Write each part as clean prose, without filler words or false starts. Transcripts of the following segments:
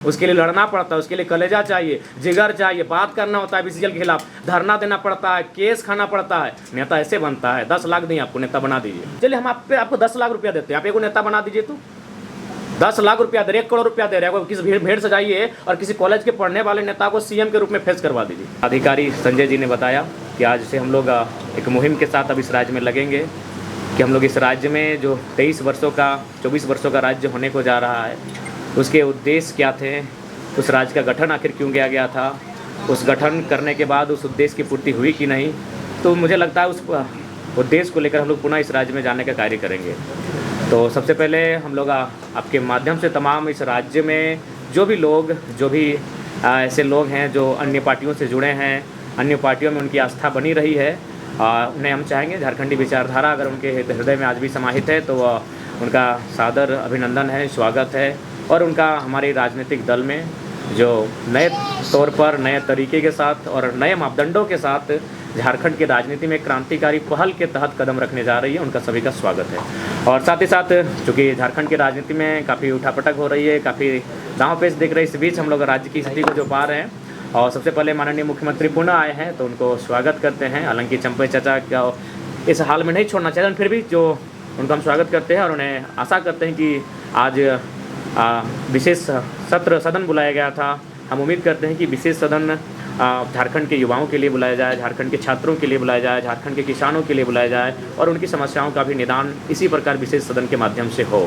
उसके लिए लड़ना पड़ता है, उसके लिए कलेजा चाहिए, जिगर चाहिए, बात करना होता है बीसीजीएल के खिलाफ, धरना देना पड़ता है, केस खाना पड़ता है। नेता ऐसे बनता है। 10 लाख दें आपको, नेता बना दीजिए। चलिए हम आपको 10 लाख रुपया देते हैं, आप एक नेता बना दीजिए। तो 10 लाख रुपया दे रहे, 1 करोड़ रुपया दे रहे हैं, किसी भेड़ सजाइए और किसी कॉलेज के पढ़ने वाले नेता को सीएम के रूप में फेस करवा दीजिए। अधिकारी संजय जी ने बताया कि आज से हम लोग एक मुहिम के साथ अब इस राज्य में लगेंगे कि हम लोग इस राज्य में जो 24 वर्षों का राज्य होने को जा रहा है, उसके उद्देश्य क्या थे, उस राज्य का गठन आखिर क्यों किया गया था, उस गठन करने के बाद उस उद्देश्य की पूर्ति हुई कि नहीं। तो मुझे लगता है उस उद्देश्य को लेकर हम लोग पुनः इस राज्य में जाने का कार्य करेंगे। तो सबसे पहले हम लोग आपके माध्यम से तमाम इस राज्य में जो भी ऐसे लोग हैं जो अन्य पार्टियों से जुड़े हैं, अन्य पार्टियों में उनकी आस्था बनी रही है, उन्हें हम चाहेंगे झारखंडी विचारधारा अगर उनके हृदय में आज भी समाहित है तो उनका सादर अभिनंदन है, स्वागत है। और उनका हमारे राजनीतिक दल में जो नए तौर पर, नए तरीके के साथ और नए मापदंडों के साथ झारखंड की राजनीति में क्रांतिकारी पहल के तहत कदम रखने जा रही है, उनका सभी का स्वागत है। और साथ ही साथ चूँकि झारखंड की राजनीति में काफ़ी उठापटक हो रही है, काफ़ी दांव पेच दिख रही है, इस बीच हम लोग राज्य की स्थिति को जो पा रहे हैं और सबसे पहले माननीय मुख्यमंत्री पुनः आए हैं तो उनको स्वागत करते हैं। हालांकि चंपई चाचा का इस हाल में नहीं छोड़ना चाहिए, फिर भी जो उनका हम स्वागत करते हैं और उन्हें आशा करते हैं कि आज विशेष सदन बुलाया गया था। हम उम्मीद करते हैं कि विशेष सदन झारखंड के युवाओं के लिए बुलाया जाए, झारखंड के छात्रों के लिए बुलाया जाए, झारखंड के किसानों के लिए बुलाया जाए और उनकी समस्याओं का भी निदान इसी प्रकार विशेष सदन के माध्यम से हो।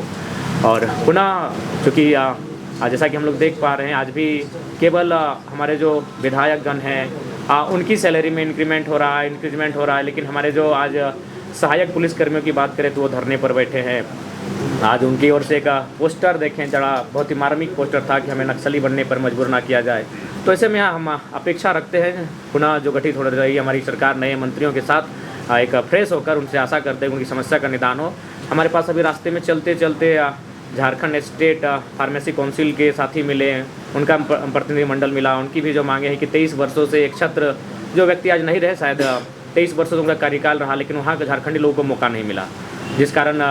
और पुनः चूँकि जैसा कि हम लोग देख पा रहे हैं आज भी केवल हमारे जो विधायकगण हैं उनकी सैलरी में इंक्रीमेंट हो रहा है, लेकिन हमारे जो आज सहायक पुलिसकर्मियों की बात करें तो वो धरने पर बैठे हैं। आज उनकी ओर से एक पोस्टर देखें, जरा बहुत ही मार्मिक पोस्टर था कि हमें नक्सली बनने पर मजबूर ना किया जाए। तो ऐसे में हम अपेक्षा रखते हैं पुनः जो गठित हो रही है हमारी सरकार नए मंत्रियों के साथ एक फ्रेश होकर उनसे आशा करते हैं उनकी समस्या का निदान हो। हमारे पास अभी रास्ते में चलते चलते झारखंड स्टेट फार्मेसी काउंसिल के साथी मिले, उनका प्रतिनिधिमंडल मिला। उनकी भी जो मांगे हैं कि 23 वर्षों से एक छत्र जो व्यक्ति आज नहीं रहे, शायद 23 वर्षों से उनका कार्यकाल रहा, लेकिन वहाँ के झारखंडी लोगों को मौका नहीं मिला, जिस कारण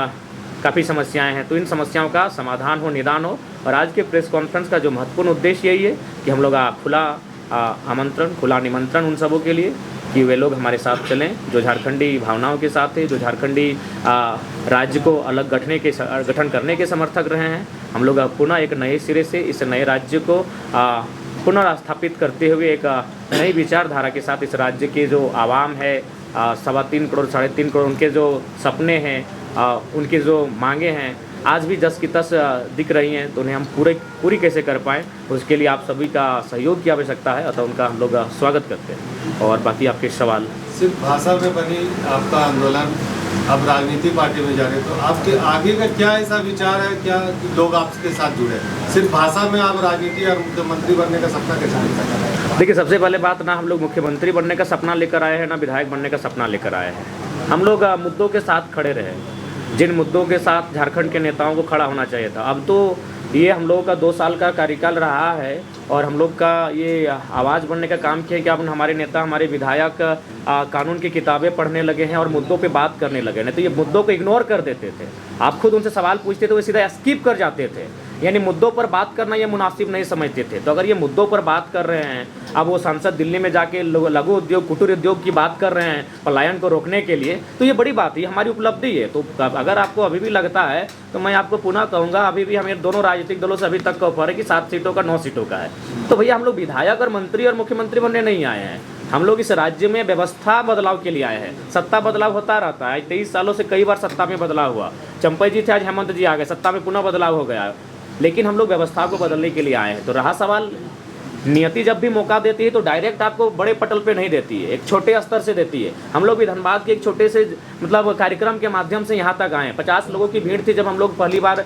काफ़ी समस्याएं हैं। तो इन समस्याओं का समाधान हो, निदान हो। और आज के प्रेस कॉन्फ्रेंस का जो महत्वपूर्ण उद्देश्य यही है कि हम लोग खुला निमंत्रण उन सबों के लिए कि वे लोग हमारे साथ चलें जो झारखंडी भावनाओं के साथ है, जो झारखंडी राज्य को अलग गठन करने के समर्थक रहे हैं। हम लोग पुनः एक नए सिरे से इस नए राज्य को पुनर्स्थापित करते हुए एक नई विचारधारा के साथ इस राज्य के जो आवाम है 3.25 करोड़ 3.5 करोड़ उनके जो सपने हैं, उनके जो मांगे हैं आज भी 10 की 10 दिख रही हैं, तो उन्हें हम पूरी कैसे कर पाएँ, उसके लिए आप सभी का सहयोग की आवश्यकता है। अतः उनका हम लोग स्वागत करते हैं। और बाकी आपके सवाल। सिर्फ भाषा में बनी आपका आंदोलन, अब राजनीति पार्टी में जा रहे, तो आपके आगे का क्या ऐसा विचार है, क्या लोग आपके साथ जुड़े? सिर्फ भाषा में आप राजनीति और मुख्यमंत्री बनने का सपना कैसे लेकर आ रहे हैं? देखिए, सबसे पहले बात, ना हम लोग मुख्यमंत्री बनने का सपना लेकर आए हैं, ना विधायक बनने का सपना लेकर आए हैं। हम लोग मुद्दों के साथ खड़े रहे, जिन मुद्दों के साथ झारखंड के नेताओं को खड़ा होना चाहिए था। अब तो ये हम लोगों का 2 साल का कार्यकाल रहा है और हम लोग का ये आवाज़ बनने का काम किया है कि अब हमारे नेता, हमारे विधायक कानून की किताबें पढ़ने लगे हैं और मुद्दों पे बात करने लगे। नहीं तो ये मुद्दों को इग्नोर कर देते थे। आप खुद उनसे सवाल पूछते थे, वो सीधा स्किप कर जाते थे, यानी मुद्दों पर बात करना ये मुनासिब नहीं समझते थे। तो अगर ये मुद्दों पर बात कर रहे हैं, अब वो सांसद दिल्ली में जाके लघु उद्योग, कुटीर उद्योग की बात कर रहे हैं पलायन को रोकने के लिए, तो ये बड़ी बात है, हमारी उपलब्धि है। तो अगर आपको अभी भी लगता है तो मैं आपको पुनः कहूँगा, अभी भी हमें दोनों राजनीतिक दलों से अभी तक का ऑफर है कि 7 सीटों का 9 सीटों का है। तो भैया हम लोग विधायक और मंत्री और मुख्यमंत्री बनने नहीं आए हैं, हम लोग इस राज्य में व्यवस्था बदलाव के लिए आए हैं। सत्ता बदलाव होता रहता है, 23 सालों से कई बार सत्ता में बदलाव हुआ। चंपई जी थे, आज हेमंत जी आ गए, सत्ता में पुनः बदलाव हो गया, लेकिन हम लोग व्यवस्था को बदलने के लिए आए हैं। तो रहा सवाल, नियति जब भी मौका देती है तो डायरेक्ट आपको बड़े पटल पे नहीं देती है, एक छोटे स्तर से देती है। हम लोग भी धनबाद के एक छोटे से कार्यक्रम के माध्यम से यहाँ तक आए। 50 लोगों की भीड़ थी जब हम लोग पहली बार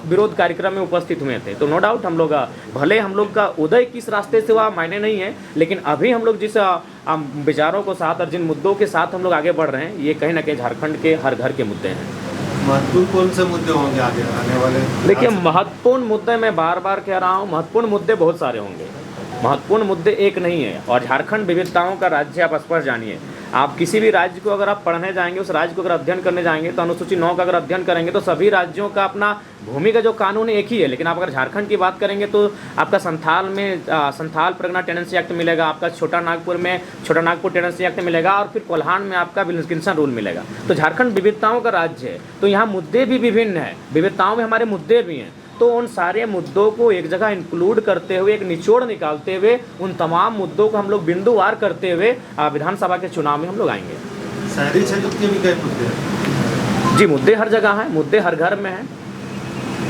विरोध कार्यक्रम में उपस्थित हुए थे। तो नो डाउट हम लोग भले हम लोग का उदय किस रास्ते से हुआ मायने नहीं है, लेकिन अभी हम लोग जिस विचारों को साथ और जिन मुद्दों के साथ हम लोग आगे बढ़ रहे हैं, ये कहीं ना कहीं झारखंड के हर घर के मुद्दे हैं। महत्वपूर्ण कौन से मुद्दे होंगे आगे आने वाले? देखिए, महत्वपूर्ण मुद्दे, मैं बार बार कह रहा हूँ, महत्वपूर्ण मुद्दे बहुत सारे होंगे, महत्वपूर्ण मुद्दे एक नहीं है। और झारखंड विविधताओं का राज्य, आप स्पष्ट जानिए। आप किसी भी राज्य को अगर आप पढ़ने जाएंगे, उस राज्य को अगर अध्ययन करने जाएंगे तो अनुसूची 9 का अगर अध्ययन करेंगे तो सभी राज्यों का अपना भूमि का जो कानून है एक ही है। लेकिन आप अगर झारखंड की बात करेंगे तो आपका संथाल में संथाल परगना टेनेंसी एक्ट मिलेगा, आपका छोटा नागपुर में छोटा नागपुर टेनेंसी एक्ट मिलेगा, और फिर कोल्हान में आपका विल्किंसन रूल मिलेगा। तो झारखंड विविधताओं का राज्य है, तो यहाँ मुद्दे भी विभिन्न हैं, विविधताओं में हमारे मुद्दे भी हैं। तो उन सारे मुद्दों को एक जगह इंक्लूड करते हुए, एक निचोड़ निकालते हुए, उन तमाम मुद्दों को हम लोग बिंदुवार करते हुए विधानसभा के चुनाव में हम लोग आएंगे। शहरी क्षेत्र के भी कई मुद्दे हैं जी, मुद्दे हर जगह हैं, मुद्दे हर घर में हैं,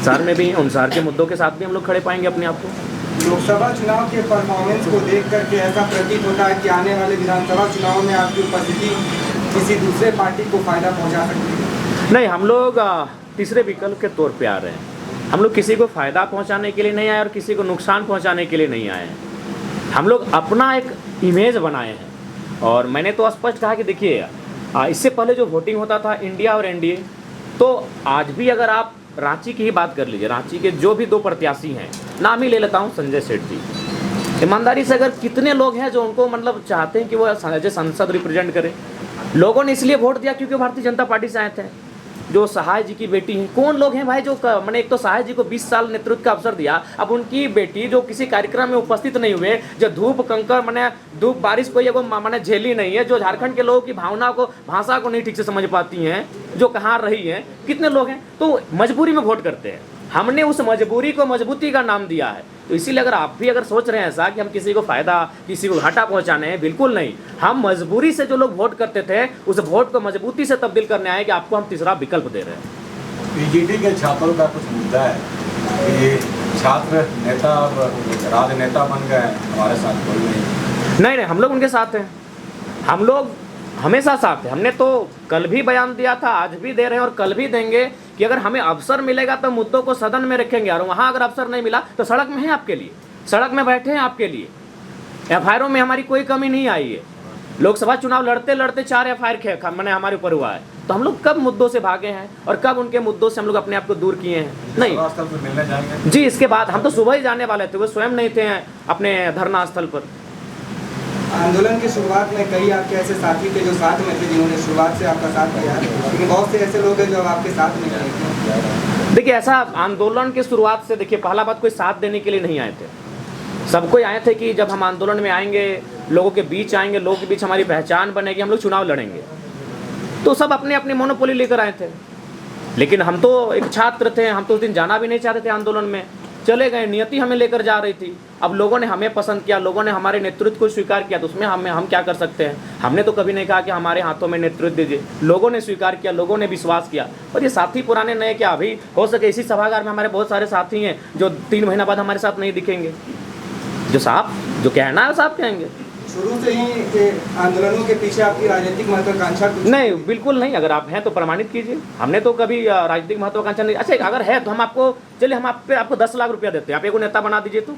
शहर में भी हैं। उन शहर के मुद्दों के साथ भी हम लोग खड़े पाएंगे अपने आप को। लोकसभा चुनाव के परफॉर्मेंस को देख करके ऐसा प्रतीत होता है कि आने वाले विधानसभा चुनाव में आपकी उपस्थिति किसी दूसरे पार्टी को फायदा पहुंचा सकती है? नहीं, हम लोग तीसरे विकल्प के तौर पे आ रहे हैं। हम लोग किसी को फ़ायदा पहुंचाने के लिए नहीं आए और किसी को नुकसान पहुंचाने के लिए नहीं आए हैं। हम लोग अपना एक इमेज बनाए हैं। और मैंने तो स्पष्ट कहा कि देखिए, इससे पहले जो वोटिंग होता था इंडिया और एनडीए, तो आज भी अगर आप रांची की ही बात कर लीजिए, रांची के जो भी 2 प्रत्याशी हैं, नाम ही ले लेता हूँ, संजय सेठ जी, ईमानदारी से अगर कितने लोग हैं जो उनको मतलब चाहते हैं कि वो संसद रिप्रेजेंट करें। लोगों ने इसलिए वोट दिया क्योंकि भारतीय जनता पार्टी से आए थे। जो सहाय जी की बेटी हैं, कौन लोग हैं भाई जो मैंने, एक तो सहाय जी को 20 साल नेतृत्व का अवसर दिया, अब उनकी बेटी जो किसी कार्यक्रम में उपस्थित नहीं हुए, जो धूप कंकर मैंने धूप बारिश को ये मैंने झेली नहीं है, जो झारखंड के लोगों की भावना को, भाषा को नहीं ठीक से समझ पाती हैं, जो कहाँ रही हैं, कितने लोग हैं, तो मजबूरी में वोट करते हैं। हमने उस मजबूरी को मजबूती का नाम दिया है। तो इसीलिए अगर आप भी अगर सोच रहे हैं ऐसा कि हम किसी को फ़ायदा, किसी को घाटा पहुंचाने हैं, बिल्कुल नहीं। हम मजबूरी से जो लोग वोट करते थे, उस वोट को मजबूती से तब्दील करने आए कि आपको हम तीसरा विकल्प दे रहे हैं। पीजीटी के छात्रों का कुछ मुद्दा है कि छात्र नेता अब राजनेता बन गए हैं, हमारे साथ कोई नहीं। नहीं, हम लोग उनके साथ हैं, हम लोग हमेशा साथ हैं। हमने तो कल भी बयान दिया था, आज भी दे रहे हैं और कल भी देंगे कि अगर हमें अवसर मिलेगा तो मुद्दों को सदन में रखेंगे, और वहाँ अगर अवसर नहीं मिला तो सड़क में हैं आपके लिए, सड़क में बैठे हैं आपके लिए। एफआईआरों में हमारी कोई कमी नहीं आई है। लोकसभा चुनाव लड़ते लड़ते 4 एफआईआर मैंने हमारे ऊपर हुआ है। तो हम लोग कब मुद्दों से भागे हैं और कब उनके मुद्दों से हम लोग अपने आप को दूर किए हैं? नहीं मिलने जाएंगे जी, इसके बाद हम तो सुबह ही जाने वाले थे, वो स्वयं नहीं थे अपने धरना स्थल पर। आंदोलन की शुरुआत में कई आपके ऐसे साथी थे जो साथ में थे, जिन्होंने शुरुआत से आपका साथ दिया, लेकिन बहुत से ऐसे लोग हैं जो आपके साथ में नहीं। देखिए, ऐसा आंदोलन की शुरुआत से, देखिए पहला बात, कोई साथ देने के लिए नहीं आए थे। सब कोई आए थे कि जब हम आंदोलन में आएंगे, लोगों के बीच आएंगे, लोगों के बीच हमारी पहचान बनेगी, हम लोग चुनाव लड़ेंगे। तो सब अपने अपने मोनोपोली लेकर आए थे। लेकिन हम तो एक छात्र थे, हम तो उस दिन जाना भी नहीं चाहते थे आंदोलन में, चले गए। नियति हमें लेकर जा रही थी। अब लोगों ने हमें पसंद किया, लोगों ने हमारे नेतृत्व को स्वीकार किया, तो उसमें हम क्या कर सकते हैं? हमने तो कभी नहीं कहा कि हमारे हाथों में नेतृत्व दीजिए। लोगों ने स्वीकार किया, लोगों ने विश्वास किया। और ये साथी पुराने नए क्या, अभी हो सके इसी सभागार में हमारे बहुत सारे साथी हैं जो 3 महीना बाद हमारे साथ नहीं दिखेंगे, जो साहब जो कहना है साहब कहेंगे। शुरू से ही के आंदोलनों के पीछे आपकी राजनीतिक महत्वाकांक्षा नहीं, बिल्कुल नहीं। अगर आप हैं तो प्रमाणित कीजिए। हमने तो कभी राजनीतिक महत्वाकांक्षा नहीं। अच्छा, अगर है तो हम आपको, चलिए हम आपको 10 लाख रुपया देते हैं, आप एक नेता बना दीजिए। तो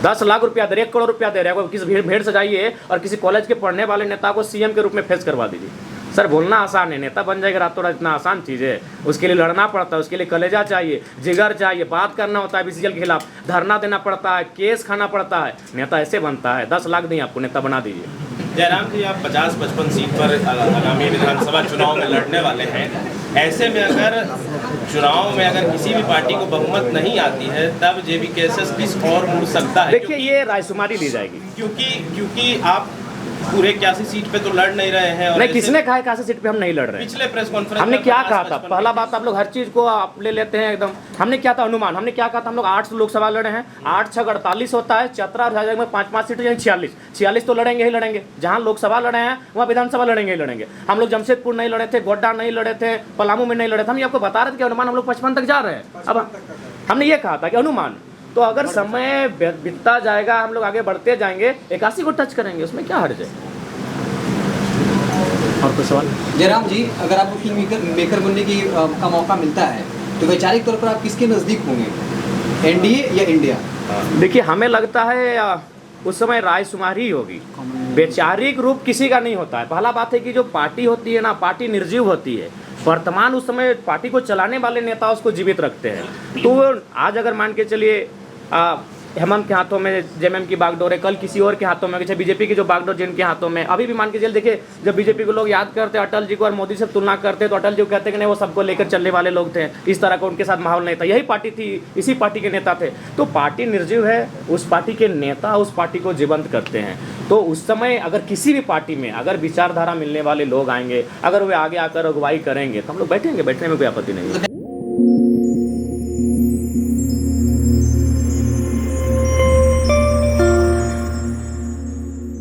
10 लाख रुपया दे रहे, 1 करोड़ रुपया दे रहे हैं, किसी भीड़ सजाइए और किसी कॉलेज के पढ़ने वाले नेता को सीएम के रूप में फेस करवा दीजिए। सर, बोलना आसान है, नेता बन जाएगा रातों रात, इतना आसान चीज़ है? उसके लिए लड़ना पड़ता है, उसके लिए कलेजा चाहिए, जिगर चाहिए, बात करना होता है बीसीजीएल के खिलाफ, धरना देना पड़ता है, केस खाना पड़ता है। नेता ऐसे बनता है। 10 लाख दें आपको, नेता बना दीजिए। जयराम जी, आप 50-55 सीट पर आगामी विधानसभा चुनाव में लड़ने वाले हैं। ऐसे में अगर चुनाव में अगर किसी भी पार्टी को बहुमत नहीं आती है, तब जेबी केसेस किस और मुड़ सकता है? देखिए, ये रायशुमारी ली जाएगी, क्योंकि आप पूरे 81 सीट पे तो लड़ नहीं रहे हैं। और नहीं, किसने कहा 81 सीट पे हम नहीं लड़ रहे हैं? पिछले प्रेस कॉन्फ्रेंस हमने क्या कहा था? पहला बात, आप लोग हर चीज को आप ले लेते हैं एकदम। हमने क्या था अनुमान? हमने क्या कहा था? हम लोग 8 लोकसभा लड़े हैं, 8 6 48 होता है, चतरा और झारखंड में 5-5 सीट, यानी 46 तो लड़ेंगे ही लड़ेंगे। जहां लोकसभा लड़े हैं वहाँ विधानसभा लड़ेंगे ही लड़ेंगे। हम लोग जमशेदपुर नहीं लड़े थे, गोड्डा नहीं लड़े थे, पलामू में नहीं लड़े थे। हम ये आपको बता रहे थे कि अनुमान हम लोग 55 तक जा रहे हैं। अब हमने ये कहा था कि अनुमान, तो अगर समय बीतता जाएगा, हम लोग आगे बढ़ते जाएंगे, 81 को टच करेंगे, उसमें क्या हर्ज है? और कोई सवाल? जयराम जी, अगर आपको किंग मेकर बनने की का मौका मिलता है तो वैचारिक तौर पर आप किसके नज़दीक होंगे, एनडीए या इंडिया? देखिए, हमें लगता है उस समय रायशुमारी ही होगी। वैचारिक रूप किसी का नहीं होता है। पहला बात है कि जो पार्टी होती है ना, पार्टी निर्जीव होती है। वर्तमान उस समय पार्टी को चलाने वाले नेता उसको जीवित रखते हैं। तो आज अगर मान के चलिए हेमंत के हाथों में जेएमएम की बागडोर है, कल किसी और के हाथों में, चाहे बीजेपी की जो बागडोर जिनके हाथों में, अभी भी मान के चल देखिए, जब बीजेपी को लोग याद करते अटल जी को और मोदी से तुलना करते तो अटल जी को कहते कि नहीं वो सबको लेकर चलने वाले लोग थे, इस तरह का उनके साथ माहौल नहीं था, यही पार्टी थी, इसी पार्टी के नेता थे। तो पार्टी निर्जीव है, उस पार्टी के नेता उस पार्टी को जीवंत करते हैं। तो उस समय अगर किसी भी पार्टी में अगर विचारधारा मिलने वाले लोग आएंगे, अगर वे आगे आकर अगुवाई करेंगे तो हम लोग बैठेंगे, बैठने में कोई आपत्ति नहीं है।